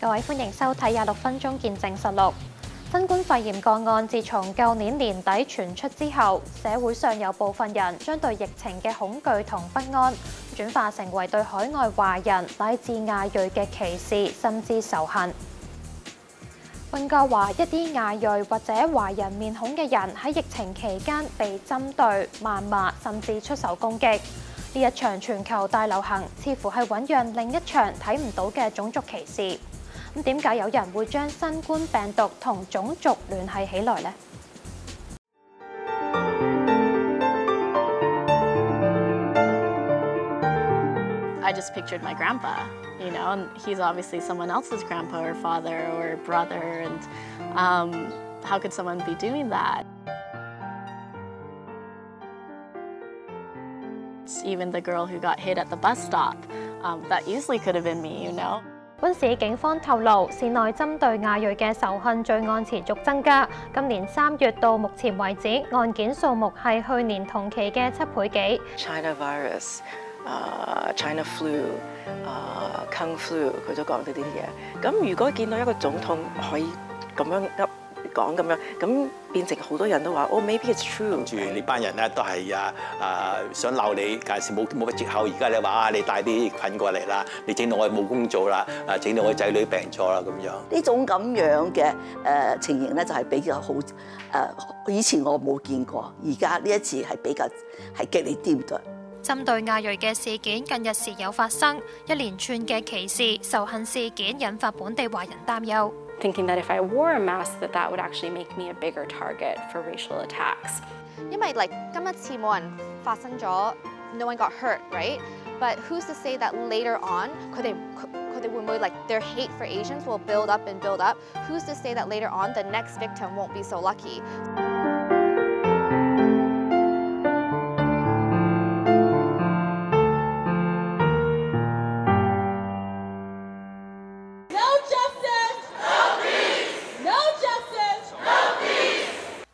各位歡迎收睇26分鐘見證實錄。新冠肺炎個案自從舊年年底傳出之後，社會上有部分人將對疫情嘅恐懼同不安轉化成為對海外華人乃至亞裔嘅歧視甚至仇恨。溫哥華一啲亞裔或者華人面孔嘅人喺疫情期間被針對、謾罵甚至出手攻擊。呢一場全球大流行似乎係醞釀另一場睇唔到嘅種族歧視。咁點解有人會將新冠病毒同種族聯繫起來呢？ I just pictured my grandpa, you know, and he's obviously someone else's grandpa or father or brother, and how could someone be doing that? Even the girl who got hit at the bus stop, that easily could have been me, you know. 溫市警方透露，市內針對亞裔嘅仇恨罪案持續增加。今年3月到目前為止，案件數目係去年同期嘅7倍幾。China virus、China flu、Kung flu， 佢都講呢啲嘢。咁如果見到一個總統可以咁樣講咁樣，咁變成好多人都話哦 ，maybe it's true。住呢班人咧都係想鬧你，但係冇乜藉口。而家你話你帶啲菌過嚟啦，你整到我冇工做啦，整到我仔女病咗啦咁樣。呢種咁樣嘅情形咧就係比較好以前我冇見過，而家呢一次係比較係激烈啲嘅。針對亞裔嘅事件近日時有發生，一連串嘅歧視、仇恨事件引發本地華人擔憂。Thinking that if I wore a mask, that would actually make me a bigger target for racial attacks. 因為今一次冇人發生咗 ，no one got hurt, right? But who's to say that later on 佢哋會唔會their hate for Asians will build up and build up? Who's to say that later on the next victim won't be so lucky?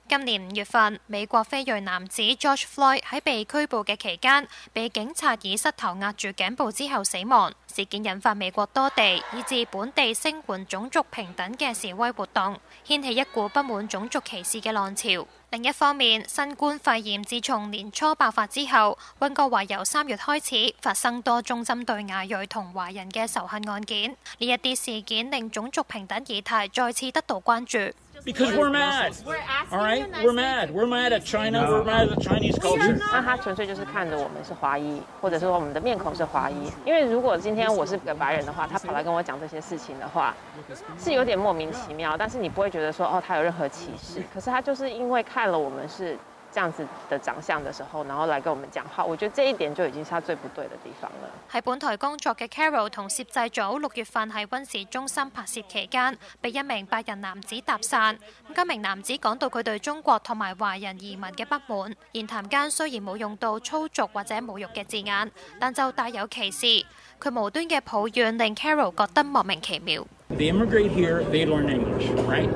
今年5月份，美國非裔男子 George Floyd 喺被拘捕嘅期間，被警察以膝頭壓住頸部之後死亡。事件引發美國多地以至本地聲援種族平等嘅示威活動，掀起一股不滿種族歧視嘅浪潮。另一方面，新冠肺炎自從年初爆發之後，溫哥華由3月開始發生多宗針對亞裔同華人嘅仇恨案件。呢一啲事件令種族平等議題再次得到關注。Because we're mad, all right? We're mad. We're mad at China. We're mad at Chinese culture. 那他纯粹就是看着我们是华裔，或者是说我们的面孔是华裔。因为如果今天我是个白人的话，他跑来跟我讲这些事情的话，是有点莫名其妙。但是你不会觉得说哦，他有任何歧視。可是他就是因為看了我們是這樣子的長相的時候，然後來跟我們講話，我覺得這一點就已經是他最不對的地方了。喺本台工作嘅 Carol 同攝製組6月份喺溫市中心拍攝期間，被一名白人男子搭訕。該名男子講到佢對中國同埋華人移民嘅不滿，言談間雖然冇用到粗俗或者侮辱嘅字眼，但就帶有歧視。佢無端嘅抱怨令 Carol 覺得莫名其妙。They immigrate here, they learn English, right?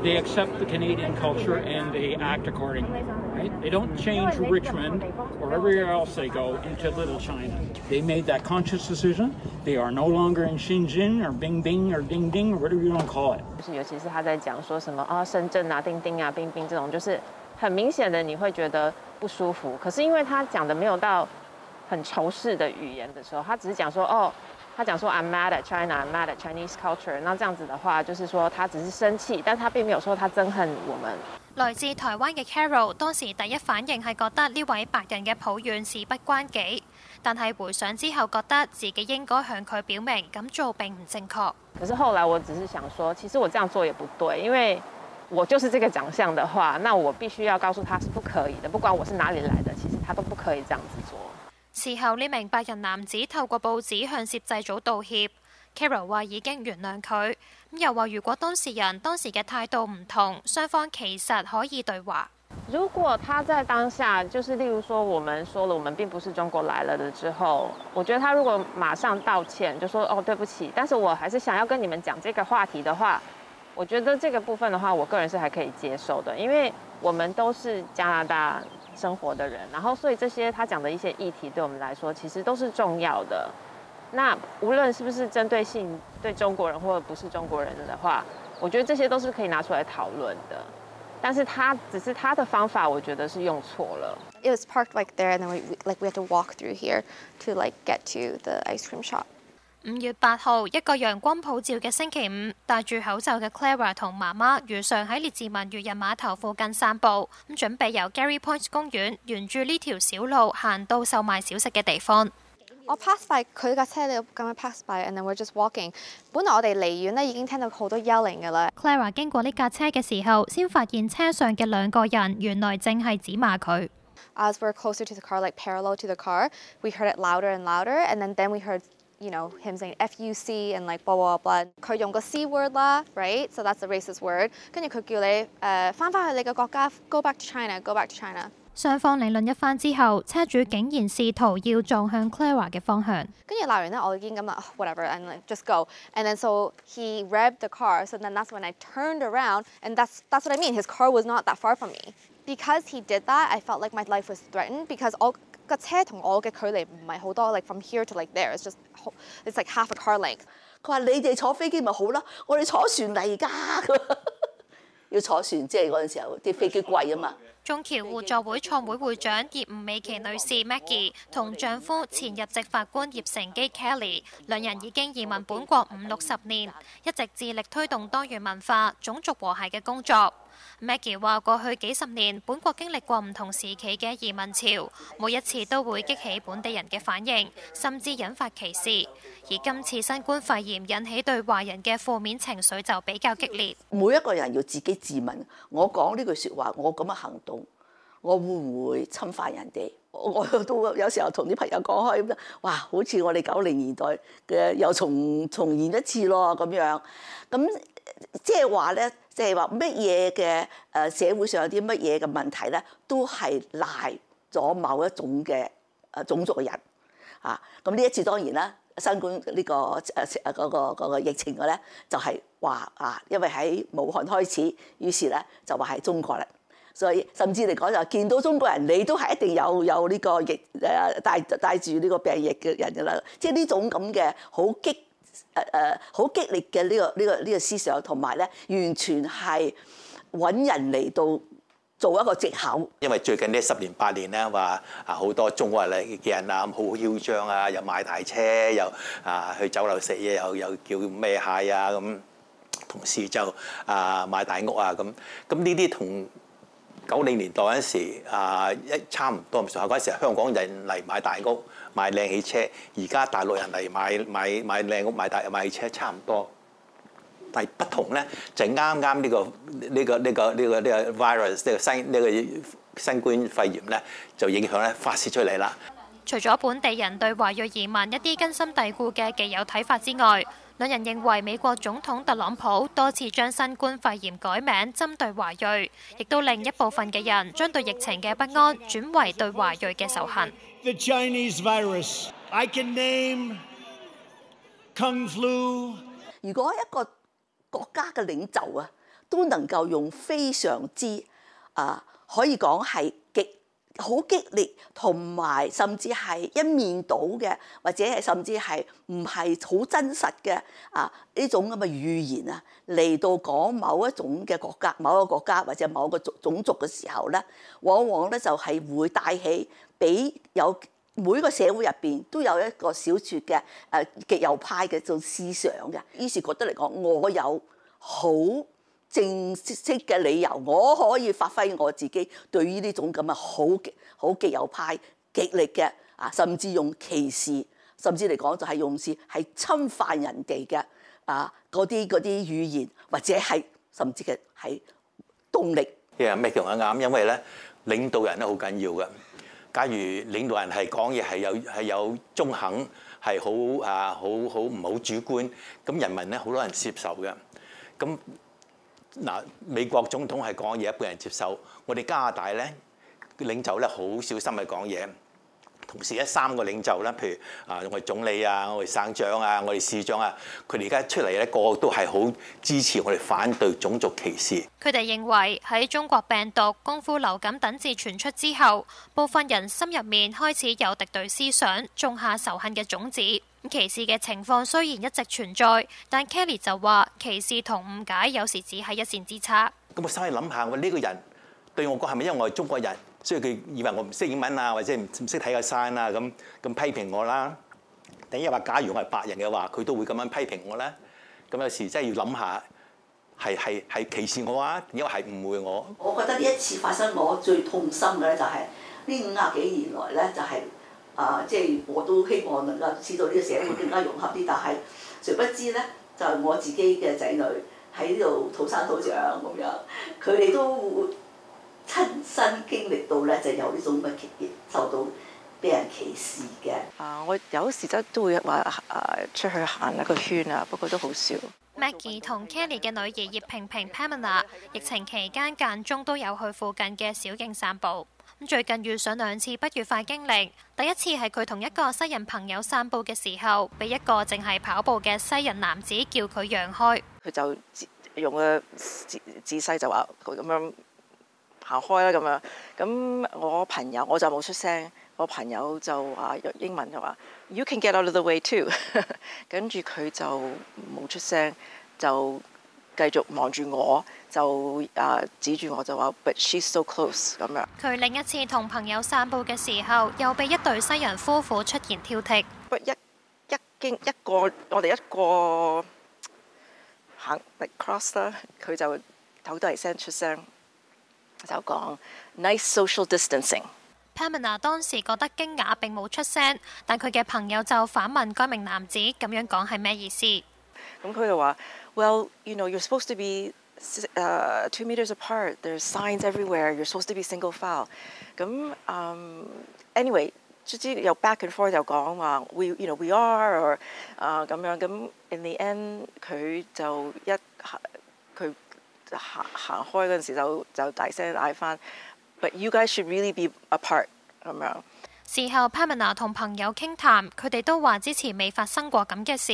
They accept the Canadian culture and they act accordingly, right? They don't change Richmond or everywhere else they go into Little China. They made that conscious decision. They are no longer in Shenzhen or Bingbing or Ding Ding or whatever you want to call it. 就是尤其是他在讲说什么深圳啊、丁丁啊、冰冰这种，就是很明显的你会觉得不舒服。可是因为他讲的没有到很仇视的語言的時候，他只是講說他講說 I'm mad at China, I'm mad at Chinese culture。那這樣子的話，就是說他只是生氣，但他並沒有說他憎恨我們。來自台灣嘅 Carol 當時第一反應係覺得呢位白人嘅抱怨事不關己，但係回想之後覺得自己應該向佢表明咁做並唔正確。可是後來我只是想說，其實我這樣做也不對，因為我就是這個長相的話，那我必須要告訴他是不可以的，不管我是哪裡來的，其實他都不可以這樣子做。事後呢名白人男子透過報紙向攝製組道歉 ，Carol 話已經原諒佢，又話如果當事人當時嘅態度唔同，雙方其實可以對話。如果他在當下，就是例如說我們說了我們並不是中國來了的之後，我覺得他如果馬上道歉，就說哦對不起，但是我還是想要跟你們講這個話題的話，我覺得這個部分的話，我個人是還可以接受的，因為我們都是加拿大生活的人，然後所以這些他講的一些議題對我們來說其實都是重要的。那無論是不是針對性對中國人或者不是中國人的話，我覺得這些都是可以拿出來討論的。但是只是他的方法，我覺得是用錯了。It was parked like there, and then we had to walk through here to get to the ice cream shop. 5月8號，一個陽光普照嘅星期五，戴住口罩嘅 Clara 同媽媽如常喺列治文漁人碼頭附近散步，準備由 Gary Point 公園沿住呢條小路行到售賣小食嘅地方。我 pass by 佢架車，你咁樣 pass by，and then we're just walking。本來我哋離遠咧已經聽到好多 yelling 㗎啦。Clara 經過呢架車嘅時候，先發現車上嘅2個人原來正係指罵佢。As we're closer to the car, like parallel to the car, we heard it louder and louder, and then we heard him saying FUC and blah blah blah。佢用個 C word 啦 ，right？ So that's a racist word。跟住佢叫你翻返去你嘅國家 ，go back to China，go back to China。雙方理論一番之後，車主竟然試圖要撞向 Clara 嘅方向。跟住鬧完咧，我已經咁啦 ，whatever，and just go。And then so he revved the car. So then that's when I turned around, and that's what I mean. His car was not that far from me. Because he did that, I felt like my life was threatened. Because我個車同我嘅距離唔係好多 ，like from here to there, it's like half a car length。佢話：你哋坐飛機咪好咯，我哋坐船嚟㗎。要坐船，即係嗰陣時候啲飛機貴啊嘛。中僑互助會創會會長葉吳美琪女士 Maggie 同丈夫前入籍法官葉成基 Kelly 兩人已經移民本國50-60年，一直致力推動多元文化、種族和諧嘅工作。Maggie 話：過去幾十年，本國經歷過唔同時期嘅移民潮，每一次都會激起本地人嘅反應，甚至引發歧視。而今次新冠肺炎引起對華人嘅負面情緒就比較激烈。每一個人要自己自問：我講呢句説話，我咁嘅行動，我會唔會侵犯人哋？我都有時候同啲朋友講開咁，哇！好似我哋90年代嘅又重現一次咯咁樣。咁即係話咧，即係話乜嘢嘅社會上有啲乜嘢嘅問題咧，都係賴咗某一種嘅種族嘅人啊。咁呢一次當然啦，新冠呢嗰個疫情嘅咧，就係話啊，因為喺武漢開始，於是咧就話係中國人。所以甚至嚟講就見到中國人，你都係一定有呢個疫帶住呢個病疫嘅人㗎啦。即係呢種咁嘅好激烈嘅呢個思想，同埋咧完全係揾人嚟到做一個藉口。因為最近呢10年8年咧話好多中國人嘅人啊好囂張啊，又買大車，又去酒樓食嘢，又叫咩蟹啊咁，同時就買大屋啊咁。咁呢啲同90年代嗰陣時差唔多咁上下，嗰陣時香港人嚟買大屋、買靚汽車，而家大陸人嚟買靚屋、買汽車差唔多。但係不同咧，就係啱呢個 virus 呢個新冠肺炎咧，就影響咧發泄出嚟啦。除咗本地人對華裔移民一啲根深蒂固嘅既有睇法之外，兩人認為美國總統特朗普多次將新冠肺炎改名針對華裔，亦都令一部分嘅人將對疫情嘅不安轉為對華裔嘅仇恨。The Chinese virus, I can name Kung Flu。如果一個國家嘅領袖都能夠用非常之可以講係好激烈，同埋甚至係一面倒嘅，或者係甚至係唔係好真實嘅呢種咁嘅語言嚟到講某一種嘅國家、某一個國家或者某一個種族嘅時候咧，往往咧就係會帶起俾有每個社會入邊都有一個小撮嘅極右派嘅種思想嘅，於是覺得嚟講，我有好正式嘅理由，我可以發揮我自己對於呢種咁嘅好極右派極力嘅甚至用歧視，甚至嚟講就係用是係侵犯人哋嘅嗰啲語言，或者係甚至嘅係動力。咩叫啱？因為咧領導人都好緊要嘅。假如領導人係講嘢係有中肯，係好唔好主觀，咁人民咧好多人接受嘅。咁美國總統係講嘢，一般人接受。我哋加拿大咧領袖咧好小心去講嘢，同時3個領袖啦，譬如我哋總理啊、我哋省長啊、我哋市長啊，佢哋而家出嚟咧，個個都係好支持我哋反對種族歧視。佢哋認為喺中國病毒、功夫流感等字傳出之後，部分人心入面開始有敵對思想，種下仇恨嘅種子。歧視嘅情況雖然一直存在，但 Kelly 就話歧視同誤解有時只係一線之差。咁我稍微諗下，我呢個人對我講係咪因為我係中國人，所以佢以為我唔識英文啊，或者唔識睇個 sign 啊，咁批評我啦？定係話假如我係白人嘅話，佢都會咁樣批評我咧？咁有時真係要諗下，係歧視我啊，因為係誤會我。我覺得呢一次發生我最痛心嘅咧，就係呢50幾年來咧，就係即係我都希望能夠知道呢個社會更加融合啲，但係誰不知咧，就係我自己嘅仔女喺呢度土生土長咁樣，佢哋都會親身經歷到咧，就有呢種嘅受到俾人歧視嘅。我有時都會話出去行一個圈啊，不過都好少。Maggie 同 Kelly 嘅女兒葉萍萍 Pamela 疫情期間間中都有去附近嘅小徑散步。最近遇上2次不愉快經歷，第一次係佢同一個西人朋友散步嘅時候，被一個淨係跑步嘅西人男子叫佢讓開。佢就用個姿勢就話佢咁樣行開啦咁樣。咁我朋友我就冇出聲，我朋友就話英文就話 You can get out of the way too 跟住佢就冇出聲，就繼續望住我，就指住我就話 But she's so close 咁樣。佢另一次同朋友散步嘅時候，又被一對西人夫婦出現挑剔。我哋一個行 cross 啦，佢就好大聲出聲，就講 Nice social distancing。Pamela 當時覺得驚訝並冇出聲，但佢嘅朋友就反問該名男子咁樣講係咩意思？咁佢就話 Well, you know, you're supposed to be 2 meters apart. There's signs everywhere. You're supposed to be single file. 咁anyway， 總之又 back and forth 就講話 we are or 咁樣。咁 in the end 佢就佢行開嗰陣時就大聲嗌翻 But you guys should really be apart 咁樣。事後 Pamela 同朋友傾談，佢哋都話之前未發生過咁嘅事，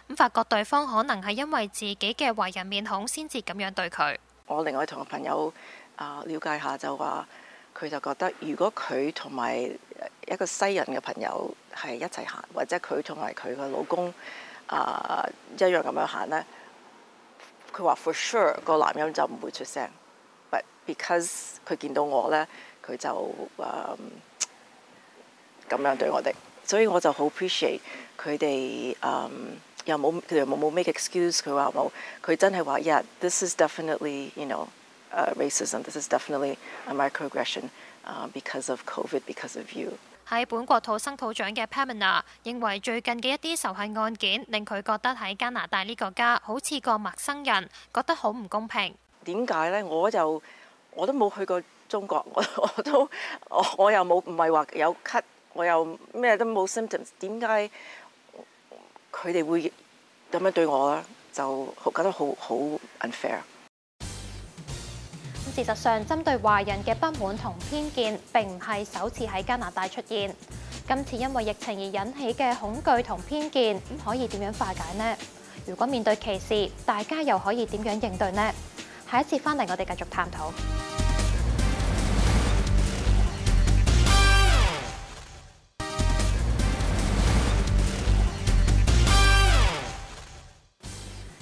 咁發覺對方可能係因為自己嘅為人面孔先至咁樣對佢。我另外同個朋友了解下就話，佢就覺得如果佢同埋一個西人嘅朋友係一齊行，或者佢同埋佢嘅老公一樣咁樣行咧，佢話 for sure 個男人就唔會出聲。But because 佢見到我咧，佢就咁樣對我哋，所以我就好 appreciate 佢哋又冇佢哋冇 make excuse， 佢話冇，佢真係話 Yeah, this is definitely racism. This is definitely a microaggression because of COVID, because of you。喺本國土生土長嘅 Pamela 認為最近嘅一啲仇恨案件令佢覺得喺加拿大呢個家好似個陌生人，覺得好唔公平。點解咧？我都冇去過中國，我又冇唔係話有咳。我又咩都冇 symptoms， 點解佢哋會咁樣對我咧？就覺得好 unfair。事實上，針對華人嘅不滿同偏見並唔係首次喺加拿大出現。今次因為疫情而引起嘅恐懼同偏見，可以點樣化解呢？如果面對歧視，大家又可以點樣應對呢？下一節返嚟，我哋繼續探討。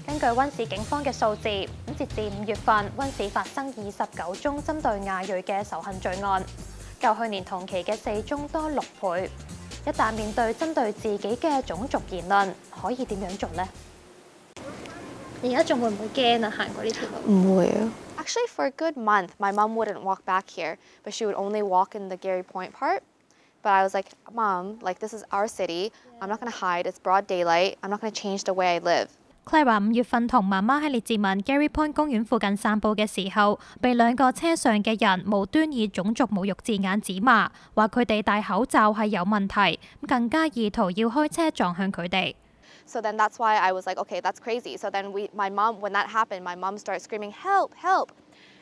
根據溫市警方嘅數字，截至5月份，溫市發生29宗針對亞裔嘅仇恨罪案，較去年同期嘅4宗多6倍。一旦面對針對自己嘅種族言論，可以點樣做呢？而家仲會唔會驚啊？行過呢條路？唔會啊。Actually, for a good month, my mom wouldn't walk back here, but she would only walk in the Gary Point part. But I was like, Mom, like this is our city. I'm not going to hide. It's broad daylight. I'm not going to change the way I live. Claire 話5月份同媽媽喺列治文 Gary Point 公園附近散步嘅時候，被2個車上嘅人無端以種族侮辱字眼指罵，話佢哋戴口罩係有問題，更加意圖要開車撞向佢哋。So then that's why I was like, okay, that's crazy. So then my mom, when that happened, my mom started screaming, help, help.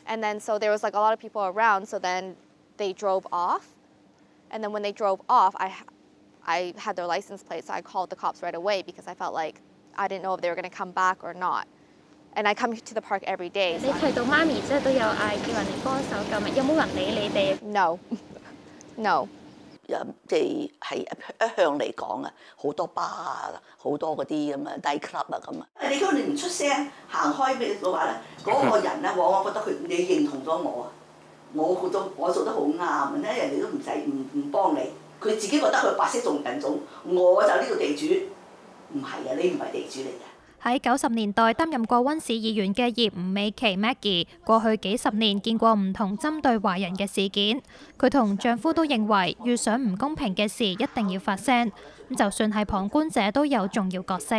And then so there was like a lot of people around. So then they drove off. And then when they drove off, I had their license plate, so I called the cops right away because I felt like I didn't know if they were going to come back or not. And I come to the park every day. 你提到媽咪即係都有嗌叫人哋幫手救命，有冇人理你哋 ？No, no. 即係一向嚟講啊，好多巴啊，好多嗰啲咁啊低 club 啊咁啊。你如果你唔出聲行開嘅話咧，嗰個人咧往往覺得佢你認同咗我啊，我做得好啱，咧人哋都唔幫你，佢自己覺得佢白色種人種，我就呢個地主，唔係啊，你唔係地主嚟嘅。喺90年代擔任過溫市議員嘅葉吳美琪 Maggie， 過去幾十年見過唔同針對華人嘅事件。佢同丈夫都認為，遇上唔公平嘅事一定要發聲。咁就算係旁觀者都有重要角色。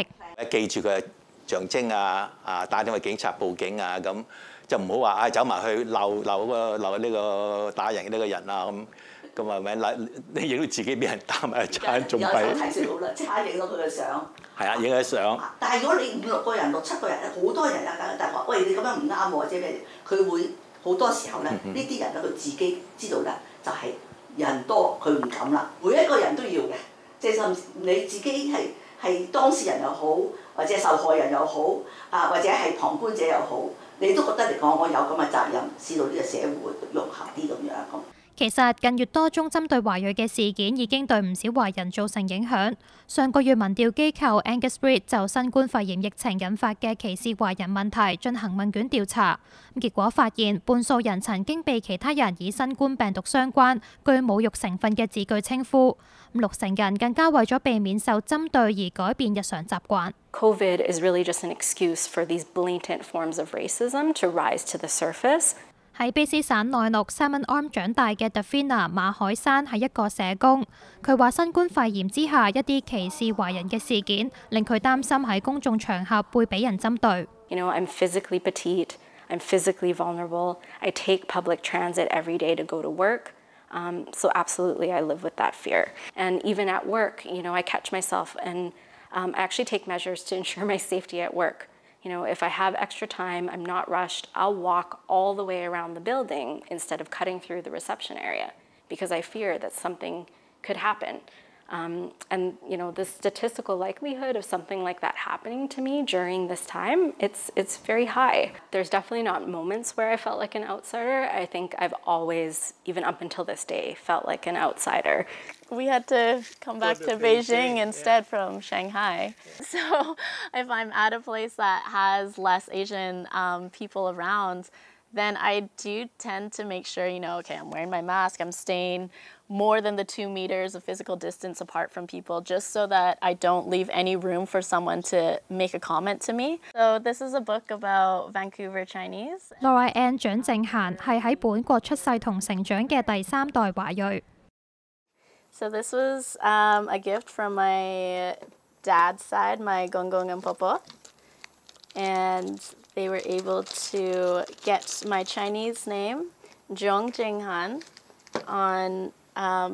記住佢嘅象徵啊，打電話警察報警啊，咁就唔好話走埋去鬧呢個打人嘅呢個人啊咁係咪？你影到自己俾人打埋一餐，仲弊。有提示好啦，即刻影咗佢嘅相。係啊，影咗相。但係如果你5、6個人、6、7個人，好多人啊，但係話喂你咁樣唔啱喎，或者咩？佢會好多時候咧，呢啲人咧佢自己知道咧，就係人多佢唔敢啦。每一個人都要嘅，即係甚至你自己係當事人又好，或者受害人又好，或者係旁觀者又好，你都覺得嚟講我有咁嘅責任，使到呢個社會融合啲咁樣咁。其實近月多宗針對華裔嘅事件已經對唔少華人造成影響。上個月民調機構 Angus Reid 就新冠肺炎疫情引發嘅歧視華人問題進行問卷調查，結果發現半數人曾經被其他人以新冠病毒相關、具侮辱成分嘅字句稱呼，60%人更加為咗避免受針對而改變日常習慣。COVID is really just an excuse for these blatant forms of racism to rise to the surface. 喺卑詩省內陸 Salmon Arm 長大嘅 Davina 馬海山係一個社工，佢話新冠肺炎之下一啲歧視華人嘅事件，令佢擔心喺公眾場合會俾人針對。You know, I'm physically petite, I'm physically vulnerable, I take public transit every day to go to work. So absolutely I live with that fear. And even at work, you know, I catch myself and I actually take measures to ensure my safety at work. You know, if I have extra time, I'm not rushed, I'll walk all the way around the building instead of cutting through the reception area because I fear that something could happen. And, you know, the statistical likelihood of something like that happening to me during this time, it's very high. There's definitely not moments where I felt like an outsider. I think I've always, even up until this day, felt like an outsider. We had to come back to Beijing instead from Shanghai. So if I'm at a place that has less Asian people around, then I do tend to make sure, you know, okay, I'm wearing my mask, I'm staying more than the 2 meters of physical distance apart from people, just so that I don't leave any room for someone to make a comment to me. So this is a book about Vancouver Chinese. Laura Ann 蔣正嫻係喺本國出世同成長嘅第3代華裔。So this was a gift from my dad's side, my gongong and popo. And they were able to get my Chinese name, Zhong Jinghan,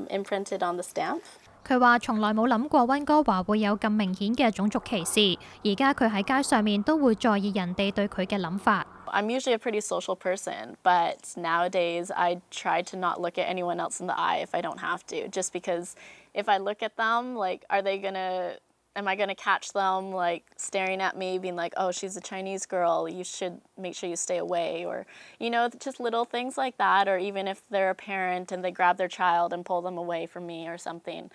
imprinted on the stamp. 佢話從來冇諗過溫哥華會有咁明顯嘅種族歧視，而家佢喺街上面都會在意人哋對佢嘅諗法。I'm usually a pretty social person, but nowadays I try to not look at anyone else in the eye if I don't have to, just because if I look at them, like, am I gonna catch them like staring at me, being like, oh, she's a Chinese girl, you should make sure you stay away, or, you know, just little things like that, or even if they're a parent and they grab their child and pull them away from me or something.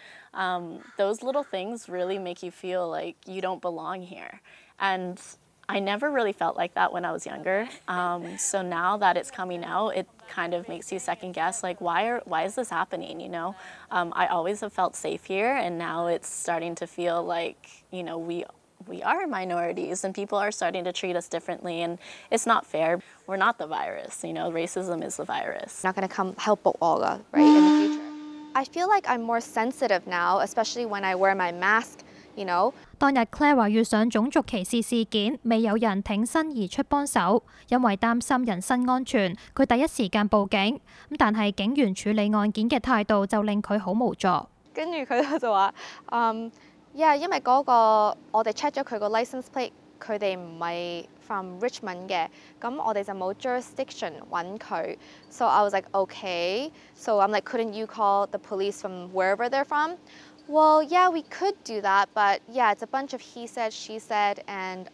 Those little things really make you feel like you don't belong here. And I never really felt like that when I was younger. So now that it's coming out, it kind of makes you second guess, like, why is this happening, you know? I always have felt safe here, and now it's starting to feel like, you know, we are minorities and people are starting to treat us differently, and it's not fair. We're not the virus, you know, racism is the virus. Not going to come help Olga, right, in the future. I feel like I'm more sensitive now, especially when I wear my mask. You know? 當日 Claire 話遇上種族歧視事件，未有人挺身而出幫手，因為擔心人身安全，佢第一時間報警。但係警員處理案件嘅態度就令佢好無助。跟住佢就話因為嗰個我哋 check 咗佢個 license plate，佢哋唔係 from Richmond 嘅，咁我哋就冇 jurisdiction 揾佢。So I was like, okay. So I'm like, couldn't you call the police from wherever they're from? Well, yeah, we could do that, but yeah, it's a bunch of he said, she said, and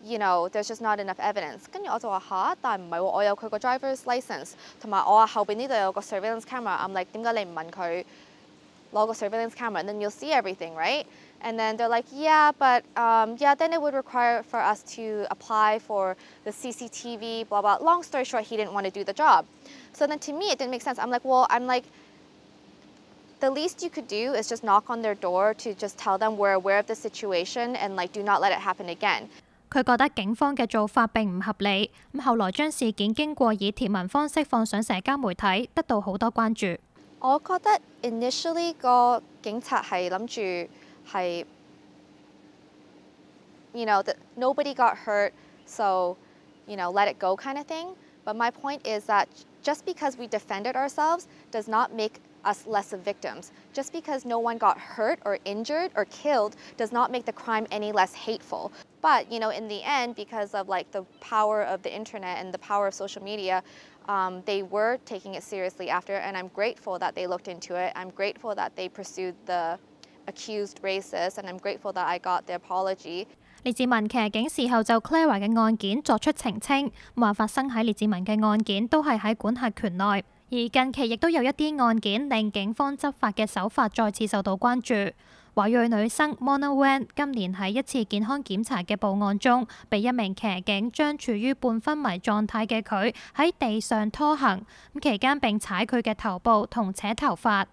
you know, there's just not enough evidence. 跟住我就話嚇，但係唔係喎，我有佢個 driver's license，同埋我後邊呢度有個 surveillance camera。I'm like，點解你唔問佢攞個 surveillance camera？ And then you'll see everything, right? And then they're like, yeah, but yeah, then it would require for us to apply for the CCTV, blah, blah. Long story short, he didn't want to do the job. So then to me, it didn't make sense. I'm like, the least you could do is just knock on their door to just tell them we're aware of the situation and like do not let it happen again. 佢覺得警方嘅做法並唔合理，咁後來將事件經過以貼文方式放上社交媒體，得到好多關注。我覺得 initially 個警察係諗住係 you know, that nobody got hurt, so, you know, let it go kind of thing. But my point is that just because we defended ourselves does not make us less of victims. Just because no one got hurt or injured or killed does not make the crime any less hateful. But, you know, in the end, because of like the power of the internet and the power of social media, they were taking it seriously after, and I'm grateful that they looked into it. I'm grateful that they pursued the accused racist, and I'm grateful that I got the apology. 列治文騎警事後就 Clara 嘅案件作出澄清，話發生喺列治文嘅案件都係喺管轄權內，而近期亦都有一啲案件令警方執法嘅手法再次受到關注。華裔女生 Mona Wen 今年喺一次健康檢查嘅報案中，被一名騎警將處於半昏迷狀態嘅佢喺地上拖行，期間並踩佢嘅頭部同扯頭髮。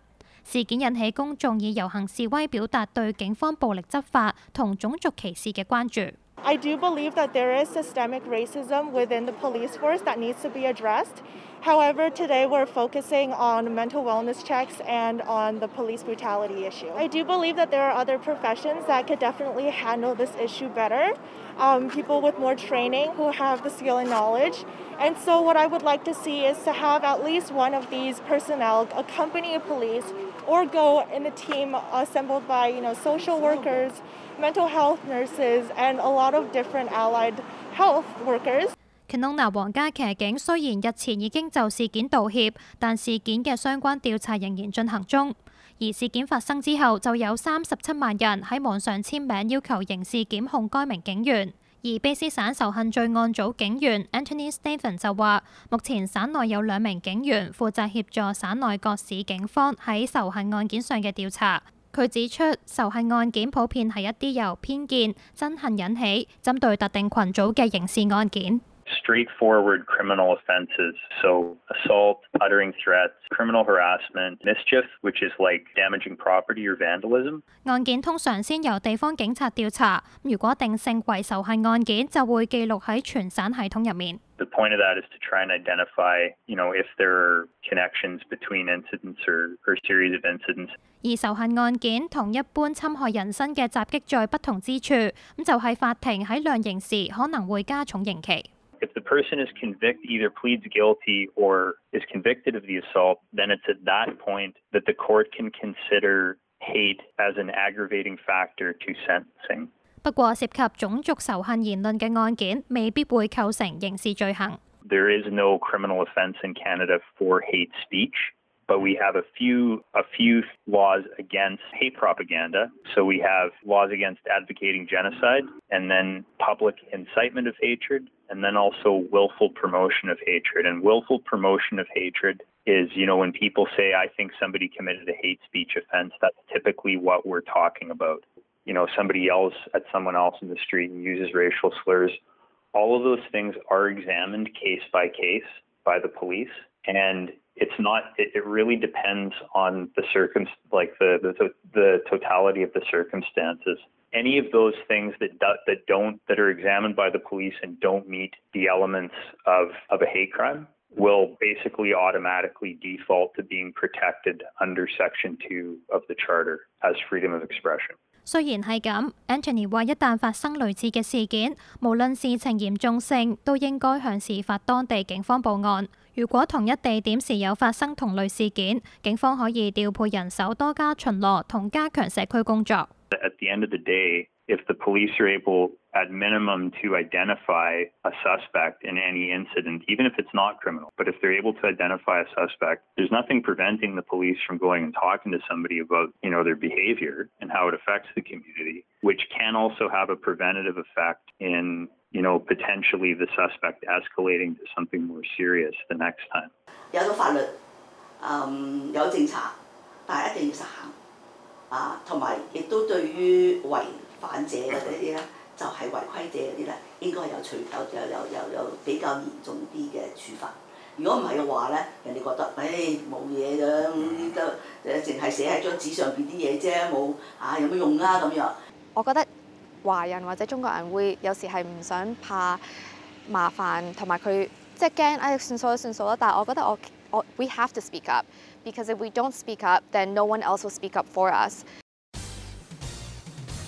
事件引起公眾以遊行示威表達對警方暴力執法同種族歧視嘅關注。I do believe that there is systemic racism within the police force that needs to be addressed. However, today we're focusing on mental wellness checks and on the police brutality issue. I do believe that there are other professions that could definitely handle this issue better. People with more training who have the skill and knowledge. And so what I would like to see is to have at least one of these personnel accompany a police or go in a team assembled by, you know, social workers, mental health nurses, and a lot of different allied health workers. Kenona 皇家騎警雖然日前已經就事件道歉，但事件嘅相關調查仍然進行中。而事件發生之後，就有37萬人喺網上簽名要求刑事檢控該名警員。而卑詩省仇恨罪案組警員 Anthony Stephen 就話，目前省內有2名警員負責協助省內各市警方喺仇恨案件上嘅調查。佢指出，仇恨案件普遍係一啲由偏見、憎恨引起，針對特定群組嘅刑事案件。Straightforward criminal offenses, so assault, uttering threats, criminal harassment, mischief, which is like damaging property or vandalism. 案件通常先由地方警察調查，如果定性為仇恨案件，就會記錄喺全省系統入面。The point of that is to try and identify, you know, if there are connections between incidents or series of incidents. 而仇恨案件同一般侵害人身嘅襲擊罪不同之處，咁就係法庭喺量刑時可能會加重刑期。If the person is either pleads guilty or is convicted of the assault, then it's at that point that the court can consider hate as an aggravating factor to sentencing. 不過涉及種族仇恨言論嘅案件未必會構成刑事罪行。There is no criminal offense in Canada for hate speech, but we have a few laws against hate propaganda. So we have laws against advocating genocide, and then public incitement of hatred, and then also willful promotion of hatred. And willful promotion of hatred is, you know, when people say, I think somebody committed a hate speech offense, that's typically what we're talking about. You know, somebody yells at someone else in the street and uses racial slurs. All of those things are examined case by case by the police, and it's not. It really depends on the the totality of the circumstances. Any of those things that are examined by the police and don't meet the elements of a hate crime will basically automatically default to being protected under Section 2 of the Charter as freedom of expression. 雖然係咁 ，Anthony 話一旦發生類似嘅事件，無論事情嚴重性，都應該向事發當地警方報案。如果同一地點時有發生同類事件，警方可以調配人手多加巡邏同加強社區工作。At the end of the day, if the police are able, at minimum, to identify a suspect in any incident, even if it's not criminal, but if they're able to identify a suspect, there's nothing preventing the police from going and talking to somebody about, their behavior and how it affects the community, which can also have a preventative effect in, potentially the suspect escalating to something more serious the next time. 有咗法律，有政策，但係一定要實行。同埋亦都對於違反者嗰啲咧，就係違規者嗰啲咧，應該有比較嚴重啲嘅處罰。如果唔係嘅話咧，人哋覺得冇嘢嘅，得淨係寫喺張紙上邊啲嘢啫，冇有乜用啊咁樣。我覺得華人或者中國人會有時係唔想怕麻煩，同埋佢即係驚算數啦。但係我覺得we have to speak up because if we don't speak up, then no one else will speak up for us.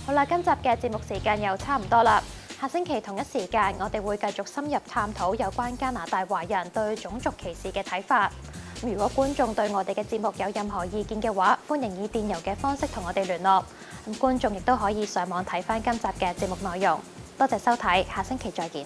好啦，今集嘅節目時間又差唔多啦。下星期同一時間，我哋會繼續深入探討有關加拿大華人對種族歧視嘅睇法。如果觀眾對我哋嘅節目有任何意見嘅話，歡迎以電郵嘅方式同我哋聯絡。觀眾亦都可以上網睇返今集嘅節目內容。多謝收睇，下星期再見。